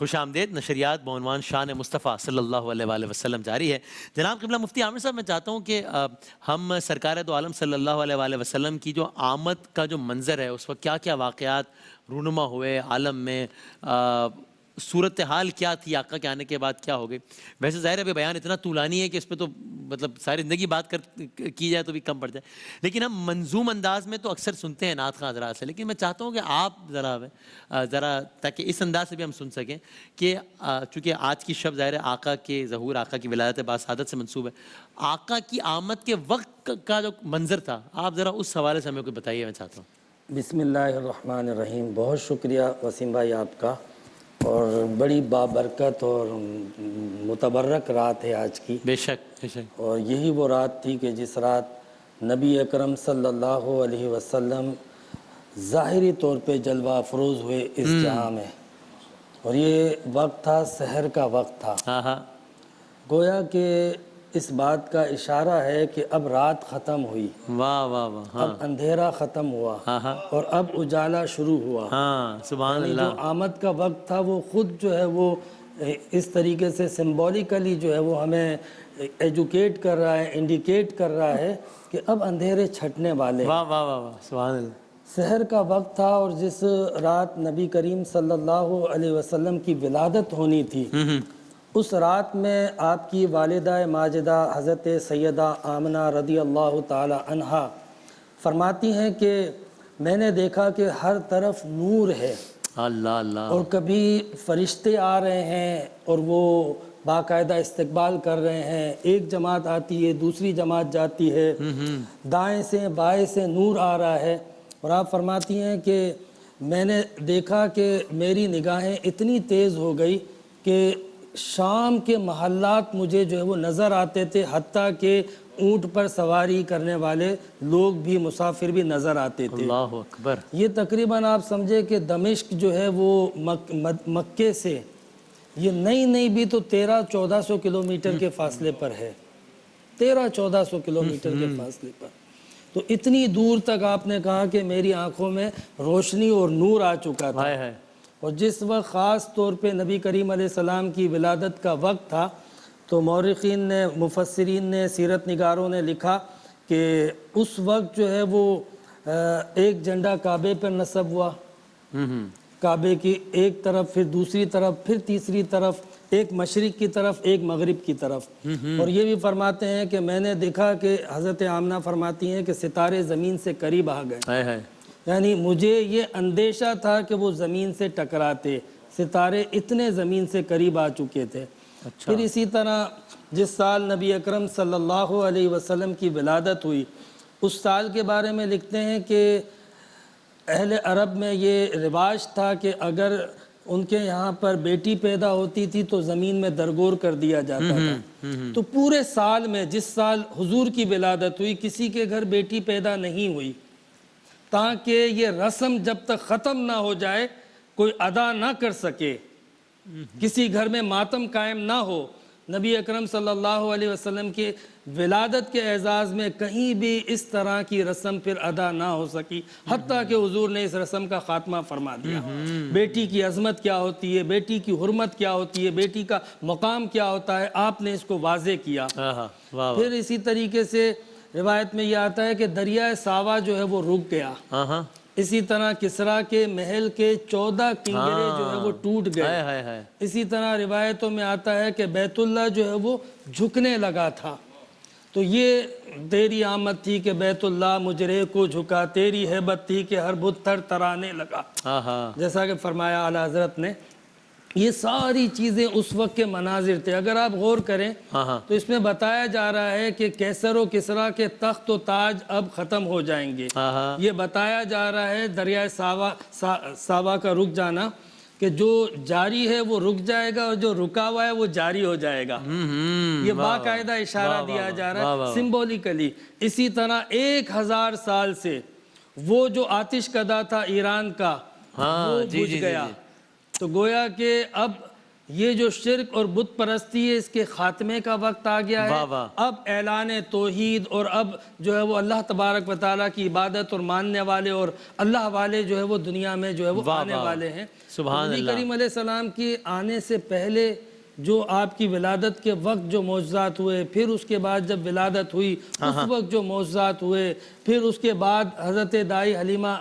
خوش آمدید. نشریات بعنوان شان مصطفیٰ صلی اللہ علیہ وآلہ وسلم جاری ہے. جناب قبلہ مفتی عامر صاحب، میں چاہتا ہوں کہ ہم سرکار دو عالم صلی اللہ علیہ وآلہ وسلم کی جو آمد کا جو منظر ہے، اس وقت کیا کیا واقعات رونما ہوئے عالم میں، صورتحال کیا تھی، آقا کے آنے کے بعد کیا ہو گئی. ویسے ظاہر ہے بیان اتنا طولانی ہے کہ اس پہ تو مطلب ساری زندگی بات کی جائے تو بھی کم پڑ جائے، لیکن ہم منظوم انداز میں تو اکثر سنتے ہیں نعت خواں حضرات سے. لیکن میں چاہتا ہوں کہ آپ ذرا تاکہ اس انداز سے بھی ہم سن سکیں کہ چونکہ آج کی شب ظاہر ہے آقا کے ظہور، آقا کی ولادت باسعادت سے منسوب ہے، آقا کی آمد کے وقت کا جو منظر تھا آپ ذرا اس حوالے سے ہمیں کوئی بتائیے. میں چاہتا ہوں. بسم اللہ الرحمن الرحیم. بہت شکریہ وسیم بھائی آپ کا، اور بڑی بابرکت اور متبرک رات ہے آج کی. بے شک بے شک. اور یہی وہ رات تھی کہ جس رات نبی اکرم صلی اللہ علیہ وسلم ظاہری طور پہ جلوہ افروز ہوئے اس جہاں میں، اور یہ وقت تھا سحر کا وقت تھا. ہاں ہاں. گویا کہ اس بات کا اشارہ ہے کہ اب رات ختم ہوئی، واہ واہ واہ. ہاں اب اندھیرا ختم ہوا، ہاں ہاں. اور اب اجالا شروع ہوا. ہاں سبحان یعنی اللہ. جو آمد کا وقت تھا وہ خود جو ہے وہ اس طریقے سے سمبولیکلی جو ہے وہ ہمیں ایجوکیٹ کر رہا ہے، انڈیکیٹ کر رہا ہے کہ اب اندھیرے چھٹنے والے. واہ واہ واہ واہ سبحان اللہ. سحر کا وقت تھا، اور جس رات نبی کریم صلی اللہ علیہ وسلم کی ولادت ہونی تھی، اس رات میں آپ کی والدہ ماجدہ حضرت سیدہ آمنہ رضی اللہ تعالی عنہا فرماتی ہیں کہ میں نے دیکھا کہ ہر طرف نور ہے، اللہ اللہ. اور کبھی فرشتے آ رہے ہیں اور وہ باقاعدہ استقبال کر رہے ہیں. ایک جماعت آتی ہے، دوسری جماعت جاتی ہے، دائیں سے بائیں سے نور آ رہا ہے. اور آپ فرماتی ہیں کہ میں نے دیکھا کہ میری نگاہیں اتنی تیز ہو گئی کہ شام کے محلات مجھے جو ہے وہ نظر آتے تھے، حتیٰ کہ اونٹ پر سواری کرنے والے لوگ بھی، مسافر بھی نظر آتے تھے. اللہ اکبر. یہ تقریباً آپ سمجھے کہ دمشق جو ہے وہ مکے سے یہ نئی بھی تو 1300-1400 کلومیٹر کے فاصلے پر ہے، 1300-1400 کلومیٹر کے فاصلے پر. تو اتنی دور تک آپ نے کہا کہ میری آنکھوں میں روشنی اور نور آ چکا تھا. اور جس وقت خاص طور پہ نبی کریم علیہ السلام کی ولادت کا وقت تھا، تو مورخین نے، مفسرین نے، سیرت نگاروں نے لکھا کہ اس وقت جو ہے وہ ایک جھنڈا کعبے پر نصب ہوا، کعبے کی ایک طرف، پھر دوسری طرف، پھر تیسری طرف، ایک مشرق کی طرف، ایک مغرب کی طرف. اور یہ بھی فرماتے ہیں کہ میں نے دیکھا کہ حضرت آمنہ فرماتی ہیں کہ ستارے زمین سے قریب آ گئے. یعنی مجھے یہ اندیشہ تھا کہ وہ زمین سے ٹکراتے، ستارے اتنے زمین سے قریب آ چکے تھے. پھر اسی طرح جس سال نبی اکرم صلی اللہ علیہ وسلم کی ولادت ہوئی، اس سال کے بارے میں لکھتے ہیں کہ اہل عرب میں یہ رواج تھا کہ اگر ان کے یہاں پر بیٹی پیدا ہوتی تھی تو زمین میں درگور کر دیا جاتا تھا. تو پورے سال میں، جس سال حضور کی ولادت ہوئی، کسی کے گھر بیٹی پیدا نہیں ہوئی، تاکہ یہ رسم جب تک ختم نہ ہو جائے کوئی ادا نہ کر سکے، کسی گھر میں ماتم قائم نہ ہو. نبی اکرم صلی اللہ علیہ وسلم کے ولادت کے اعزاز میں کہیں بھی اس طرح کی رسم پھر ادا نہ ہو سکی، حتیٰ کہ حضور نے اس رسم کا خاتمہ فرما دیا. بیٹی کی عظمت کیا ہوتی ہے، بیٹی کی حرمت کیا ہوتی ہے، بیٹی کا مقام کیا ہوتا ہے، آپ نے اس کو واضح کیا. پھر اسی طریقے سے روایت میں یہ آتا ہے کہ دریائے ساوا جو ہے وہ رک گیا. اسی طرح کسریٰ کے محل کے 14 کنگرے جو ہے وہ ٹوٹ گئے. اسی طرح روایتوں میں آتا ہے کہ بیت اللہ جو ہے وہ جھکنے لگا تھا. تو یہ تیری آمد تھی کہ بیت اللہ مجرے کو جھکا، تیری ہیبت تھی کہ ہر بت تھر ترانے لگا، جیسا کہ فرمایا اعلیٰ حضرت نے. یہ ساری چیزیں اس وقت کے مناظر تھے. اگر آپ غور کریں تو اس میں بتایا جا رہا ہے کہ کیسر و کسریٰ کے تخت و تاج اب ختم ہو جائیں گے. یہ بتایا جا رہا ہے دریائے ساوا کا رک جانا، کہ جو جاری ہے وہ رک جائے گا، اور جو رکا ہوا ہے وہ جاری ہو جائے گا. یہ باقاعدہ اشارہ دیا جا رہا ہے سمبولیکلی. اسی طرح 1000 سال سے وہ جو آتش کدہ تھا ایران کا، وہ بجھ گیا. تو گویا کہ اب یہ جو شرک اور بت پرستی ہے اس کے خاتمے کا وقت آ گیا ہے. واہ واہ. اب اعلان توحید اور اب جو ہے وہ اللہ تبارک و تعالیٰ کی عبادت اور ماننے والے اور اللہ والے جو ہے وہ دنیا میں جو ہے وہ واہ آنے واہ. والے ہیں. سبحان نبی اللہ. کریم علیہ السلام کی آنے سے پہلے جو آپ کی ولادت کے وقت جو معجزات ہوئے، پھر اس کے بعد جب ولادت ہوئی اس وقت جو معجزات ہوئے، پھر اس کے بعد حضرت دائی حلیمہ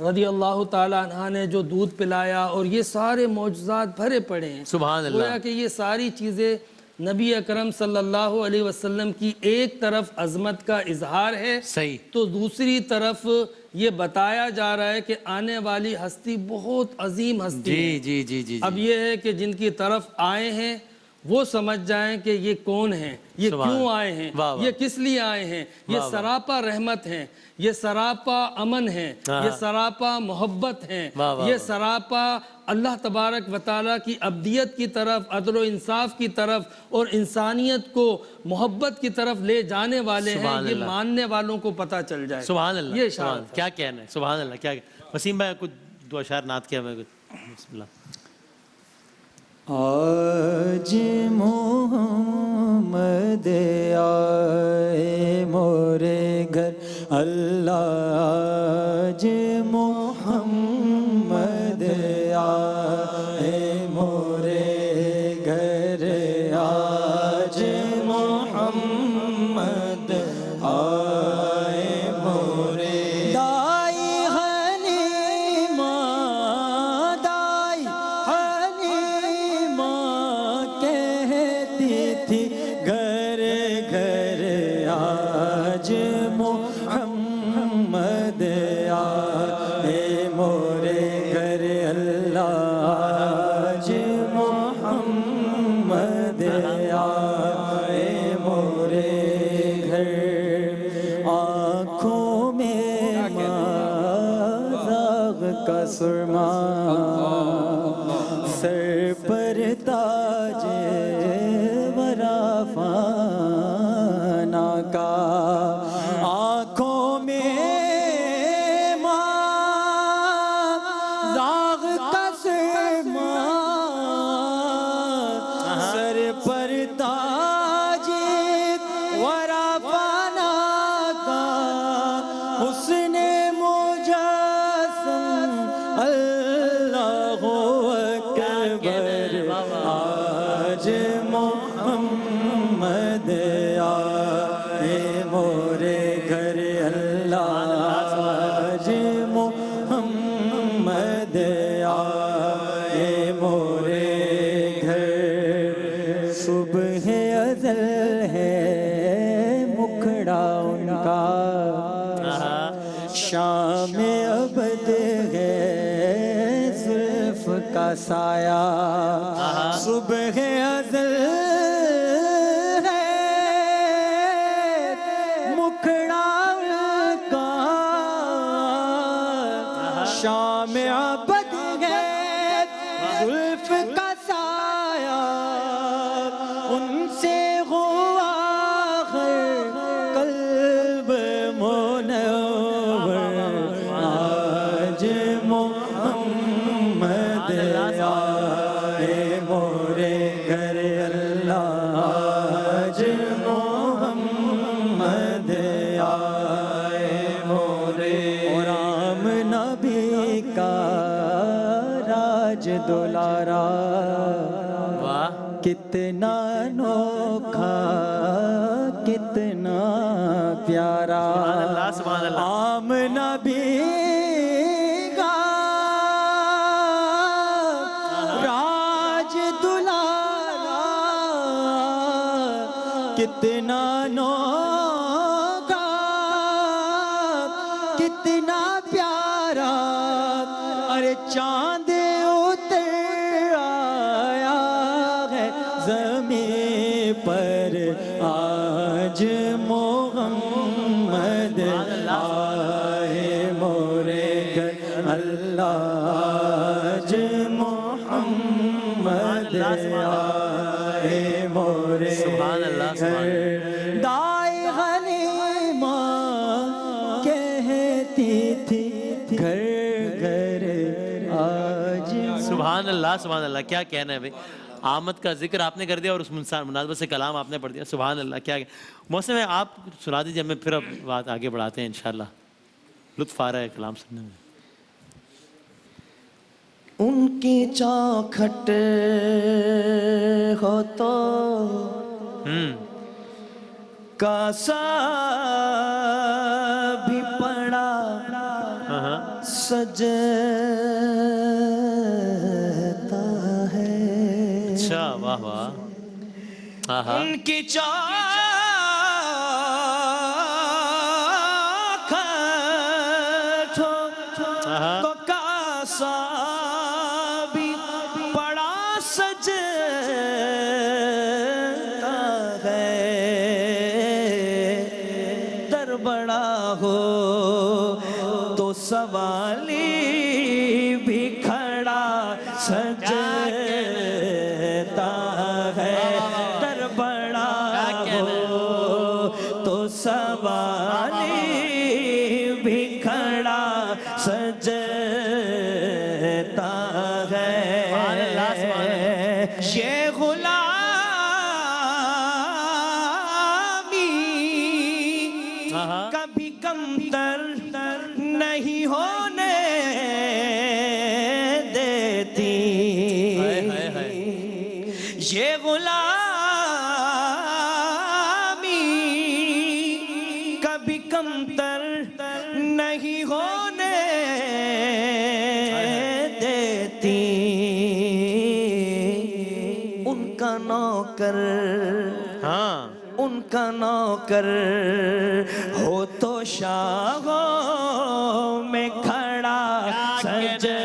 رضی اللہ تعالیٰ عنہ نے جو دودھ پلایا، اور یہ سارے معجزات بھرے پڑے ہیں. سبحان اللہ. گویا کہ یہ ساری چیزیں نبی اکرم صلی اللہ علیہ وسلم کی ایک طرف عظمت کا اظہار ہے، صحیح. تو دوسری طرف یہ بتایا جا رہا ہے کہ آنے والی ہستی بہت عظیم ہستی ہے. جی جی جی جی. اب یہ ہے کہ جن کی طرف آئے ہیں وہ سمجھ جائیں کہ یہ کون ہیں، یہ کیوں آئے ہیں، یہ کس لیے آئے ہیں. یہ سراپا رحمت ہیں، یہ سراپا امن ہیں، یہ سراپا محبت ہیں، یہ سراپا اللہ تبارک و تعالیٰ کی ابدیت کی طرف، عدل و انصاف کی طرف اور انسانیت کو محبت کی طرف لے جانے والے ہیں. یہ ماننے والوں کو پتہ چل جائے. سبحان اللہ. یہ اشارت کیا کہنا ہے. سبحان اللہ. کیا وسیم بھائی کچھ دو اشعار نعت کیا. میں بسم اللہ. آج محمد آئے مورے گھر اللہ، آج محمد آئے مورے گھر، آج محمد آئے مورے دائی حلیمہ، دائی حلیمہ کہتی تھی گھر گھر آج محمد آئے مورے گھر اللہ، آج محمد آئے مورے گھر. آنکھوں میں مازاغ کا سرما، سر پر تاج ورا فانا کا. آنکھوں میں مازاغ کا سرما، سر پر تاج ورا فانا کا. حسن مجسم اللہ اکبر، آج محمد آئے مورے گھر اللہ، آج محمد آئے مورے گھر. صبح ازل ہے مکھڑا ان کا، شام ابد ہے زلف کا سایہ. صبح ازل ہے مکھڑا ان کا، شام ابد ہے زلف کا سایہ. ان سے ہوا قلب منور، آج محمد آئے مورے گھر اللہ، آج محمد آئے مورے. اور عام نبی کا راج دلارا، کتنا انوکھا کتنا پیارا. عام نبی کا راج دلارا، کتنا انوکھا کتنا پیارا. ارے چاند اتر آیا ہے زمین پر، آج محمد آئے مورے گھر اللہ، آج محمد آئے مورے گھر. دائی حلیمہ کہتی تھی گھر گھر آج. سبحان اللہ. سبحان اللہ. کیا کہنا ہے بھائی. آمد کا ذکر آپ نے کر دیا اور اس مناسبت سے کلام آپ نے پڑھ دیا. سبحان اللہ. کیا محسن ہے آپ سنا دیجیے, ہمیں پھر اب بات آگے بڑھاتے ہیں انشاءاللہ. لطف آ رہا ہے کلام سننے میں. ان کی چوکھٹ ہو تو کاسا بھی پڑا سجتا ہے. اچھا, واہ واہ. ہاں ہاں, ان کی چوکھٹ ہو تو کاسا بھی پڑا سجتا ہے. در بڑا ہو تو سوالی بھی کھڑا سجتا ہے. در بڑا ہو تو سوالی بھی کھڑا سجتا ہے. یہ غلامی کبھی کمتر نہیں ہونے دیتی. یہ غلامی کبھی کمتر نہیں ہونے دیتی. ان کا نوکر ہاں, ان کا نوکر ہو تو شاہوں میں کھڑا سجتا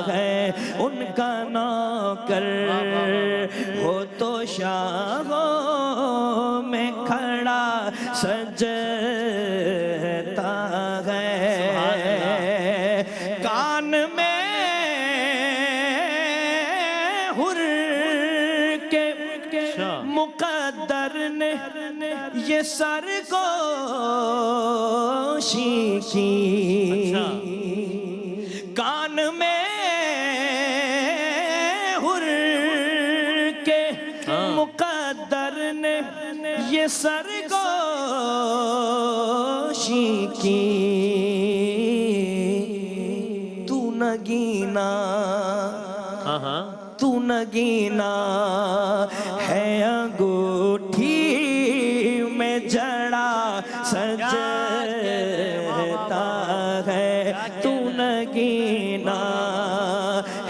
ہے. ان کا نوکر ہو تو شاہوں میں کھڑا سجتا ہے. کان میں ہر کے مقدر نے یہ سرگوشی کی. کان میں ہر کے مقدر نے یہ سرگوشی کی. تو نگینا ہاں ہاں, تو نگینا ہے انگوٹھی میں جڑا سجتا ہے. تو نگینا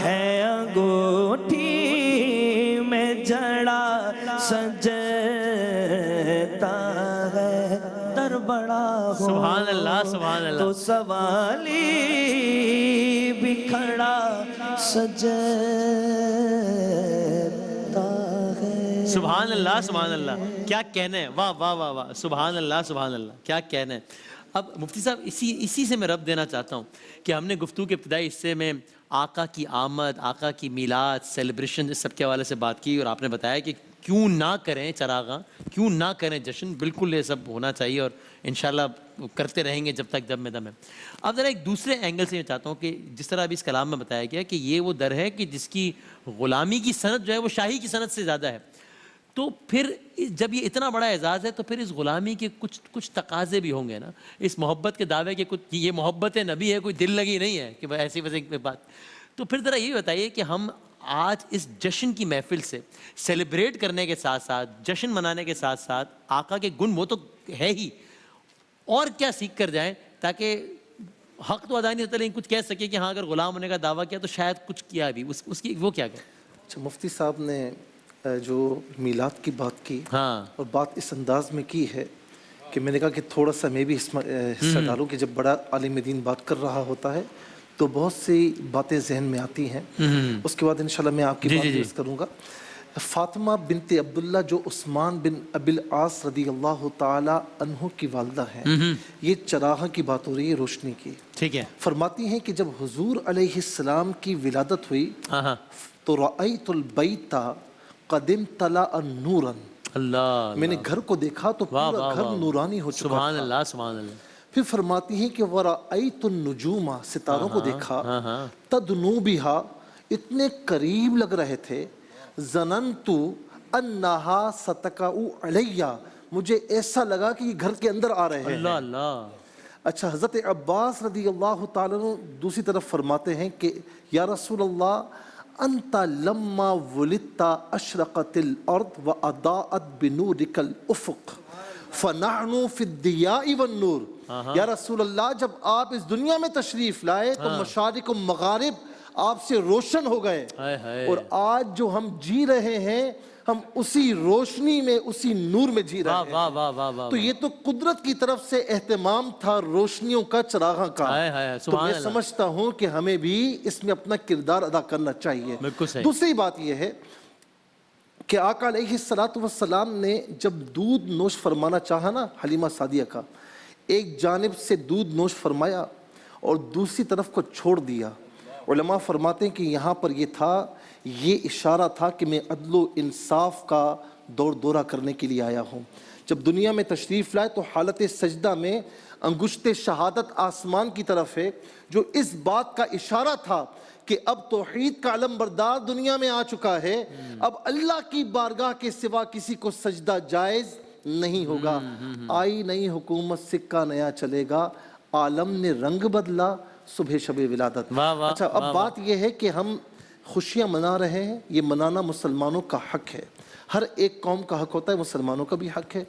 ہے انگوٹھی میں جڑا سجتا ہے. در بڑا ہو سبحان اللہ, سبحان اللہ. تو سوالی بھی کھڑا سجتا ہے. سبحان اللہ, سبحان اللہ. کیا کہنا ہے, واہ واہ واہ واہ. سبحان اللہ, سبحان اللہ. کیا کہنا ہے. اب مفتی صاحب اسی سے میں رب دینا چاہتا ہوں کہ ہم نے گفتگو کے ابتدائی حصے میں آقا کی آمد, آقا کی میلاد, سیلیبریشن, اس سب کے حوالے سے بات کی, اور آپ نے بتایا کہ کیوں نہ کریں چراغاں, کیوں نہ کریں جشن. بالکل یہ سب ہونا چاہیے اور انشاءاللہ کرتے رہیں گے جب تک دم میں دم ہے. اب ذرا ایک دوسرے اینگل سے میں چاہتا ہوں کہ جس طرح ابھی اس کلام میں بتایا گیا کہ یہ وہ در ہے کہ جس کی غلامی کی صنعت جو ہے وہ شاہی کی صنعت سے زیادہ ہے. تو پھر جب یہ اتنا بڑا اعزاز ہے تو پھر اس غلامی کے کچھ تقاضے بھی ہوں گے نا. اس محبت کے دعوے کے کچھ, یہ محبت نبی ہے, کوئی دل لگی نہیں ہے کہ ایسی ویسی بات. تو پھر ذرا یہ بتائیے کہ ہم آج اس جشن کی محفل سے سیلیبریٹ کرنے کے ساتھ ساتھ, جشن منانے کے ساتھ ساتھ آقا کے گن وہ تو ہے ہی, اور کیا سیکھ کر جائیں تاکہ حق تو ادا نہیں ہوتا لیکن کچھ کہہ سکے کہ ہاں اگر غلام ہونے کا دعویٰ کیا تو شاید کچھ کیا بھی, اس کی وہ کیا کہے. اچھا, مفتی صاحب نے جو میلاد کی بات کی ہاں, اور بات اس انداز میں کی ہے کہ میں نے کہا کہ تھوڑا سا میں بھی حصہ ڈالوں کہ جب بڑا عالم دین بات کر رہا ہوتا ہے تو بہت سی باتیں ذہن میں آتی ہیں. اس کے بعد انشاءاللہ میں آپ کی بات عرض کروں گا. فاطمہ بنت عبداللہ جو عثمان بن ابی العاص رضی اللہ تعالی عنہ کی والدہ ہیں, یہ چراغاں کی بات ہو رہی ہے, روشنی کی. ٹھیک ہے. فرماتی ہیں کہ جب حضور علیہ السلام کی ولادت ہوئی تو رأیت البیت قد امتلأ نورا, اللہ, میں نے گھر کو دیکھا تو پورا گھر نورانی ہو چکا. سبحان اللہ, سبحان اللہ. پھر فرماتی ہیں کہ وَرَأَيْتُ النُّجُومَ, ستاروں کو دیکھا, تَدْنُو بِهَا, اتنے قریب لگ رہے تھے. ظننتو انہا ستقعو علیہ, مجھے ایسا لگا کہ یہ گھر کے اندر آ رہے ہیں. اللہ اللہ. اچھا, حضرت عباس رضی اللہ تعالیٰ عنہ دوسری طرف فرماتے ہیں کہ یا رسول اللہ, انت لما ولدت اشرقت الارض واضاءت بنورک الافق فنحن فی الضیاء والنور. یا رسول اللہ, جب آپ اس دنیا میں تشریف لائے تو مشارق و مغارب آپ سے روشن ہو گئے, اور آج جو ہم جی رہے ہیں ہم اسی روشنی میں, اسی نور میں جی رہے ہیں. واہ واہ واہ واہ. تو یہ تو قدرت کی طرف سے اہتمام تھا روشنیوں کا, چراغاں کا. تو میں سمجھتا ہوں کہ ہمیں بھی اس میں اپنا کردار ادا کرنا چاہیے. دوسری بات یہ ہے کہ آقا علیہ السلام نے جب دودھ نوش فرمانا چاہا نا حلیمہ سعدیہ کا, ایک جانب سے دودھ نوش فرمایا اور دوسری طرف کو چھوڑ دیا. علماء فرماتے ہیں کہ یہاں پر یہ تھا, یہ اشارہ تھا کہ میں عدل و انصاف کا دور دورہ کرنے کے لیے آیا ہوں. جب دنیا میں تشریف لائے تو حالت سجدہ میں انگشت شہادت آسمان کی طرف ہے, جو اس بات کا اشارہ تھا کہ اب توحید کا علم بردار دنیا میں آ چکا ہے, اب اللہ کی بارگاہ کے سوا کسی کو سجدہ جائز نہیں ہوگا. آئی نئی حکومت, سکہ نیا چلے گا, عالم نے رنگ بدلا, صبح شب ولادت. اچھا, اب بات یہ ہے کہ ہم خوشیاں منا رہے ہیں, یہ منانا مسلمانوں کا حق ہے, ہر ایک قوم کا حق ہوتا ہے, مسلمانوں کا بھی حق ہے.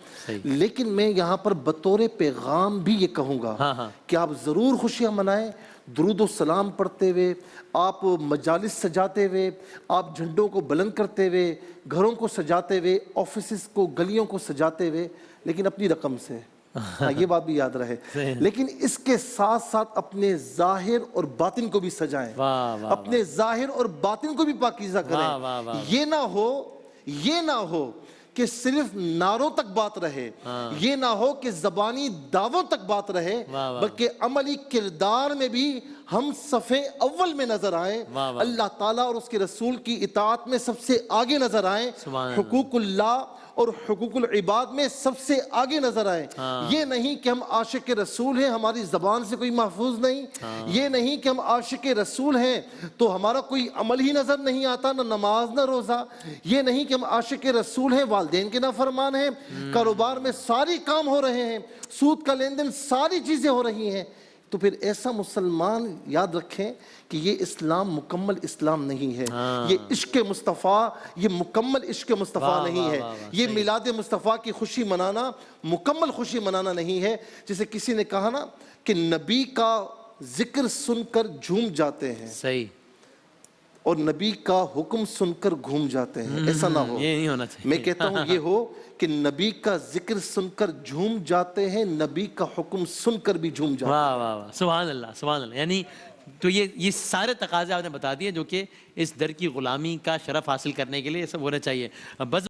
لیکن میں یہاں پر بطور پیغام بھی یہ کہوں گا کہ آپ ضرور خوشیاں منائیں, درود و سلام پڑھتے ہوئے, آپ مجالس سجاتے ہوئے, آپ جھنڈوں کو بلند کرتے ہوئے, گھروں کو سجاتے ہوئے, آفیسز کو, گلیوں کو سجاتے ہوئے, لیکن اپنی رقم سے. ہاں, یہ بات بھی یاد رہے. لیکن اس کے ساتھ ساتھ اپنے ظاہر اور باطن کو بھی سجائیں, اپنے ظاہر اور باطن کو بھی پاکیزہ کریں. یہ نہ ہو کہ صرف نعروں تک بات رہے, یہ نہ ہو کہ زبانی دعووں تک بات رہے, بلکہ عملی کردار میں بھی ہم صفحے اول میں نظر آئیں, اللہ تعالیٰ اور اس کے رسول کی اطاعت میں سب سے آگے نظر آئیں, حقوق اللہ اور حقوق العباد میں سب سے آگے نظر آئیں. یہ نہیں کہ ہم عاشق رسول ہیں, ہماری زبان سے کوئی محفوظ نہیں. یہ نہیں کہ ہم عاشق رسول ہیں تو ہمارا کوئی عمل ہی نظر نہیں آتا, نہ نماز نہ روزہ. یہ نہیں کہ ہم عاشق رسول ہیں, والدین کے نافرمان ہیں, کاروبار میں ساری کام ہو رہے ہیں, سود کا لین دین ساری چیزیں ہو رہی ہیں. تو پھر ایسا مسلمان یاد رکھیں کہ یہ اسلام مکمل اسلام نہیں ہے. یہ عشق مصطفیٰ, یہ مکمل عشق مصطفیٰ نہیں ہے. یہ میلاد مصطفیٰ کی خوشی منانا مکمل خوشی منانا نہیں ہے. جیسے کسی نے کہا نا کہ نبی کا ذکر سن کر جھوم جاتے ہیں, صحیح, اور نبی کا حکم سن کر گھوم جاتے ہیں. ایسا نہ ہو. یہ نہیں ہونا چاہیے. میں کہتا ہوں یہ ہو کہ نبی کا ذکر سن کر جھوم جاتے ہیں, نبی کا حکم سن کر بھی جھوم جاتے ہیں. واہ واہ واہ, سبحان اللہ سبحان اللہ. یعنی تو یہ سارے تقاضے آپ نے بتا دیے جو کہ اس در کی غلامی کا شرف حاصل کرنے کے لیے یہ سب ہونا چاہیے. بس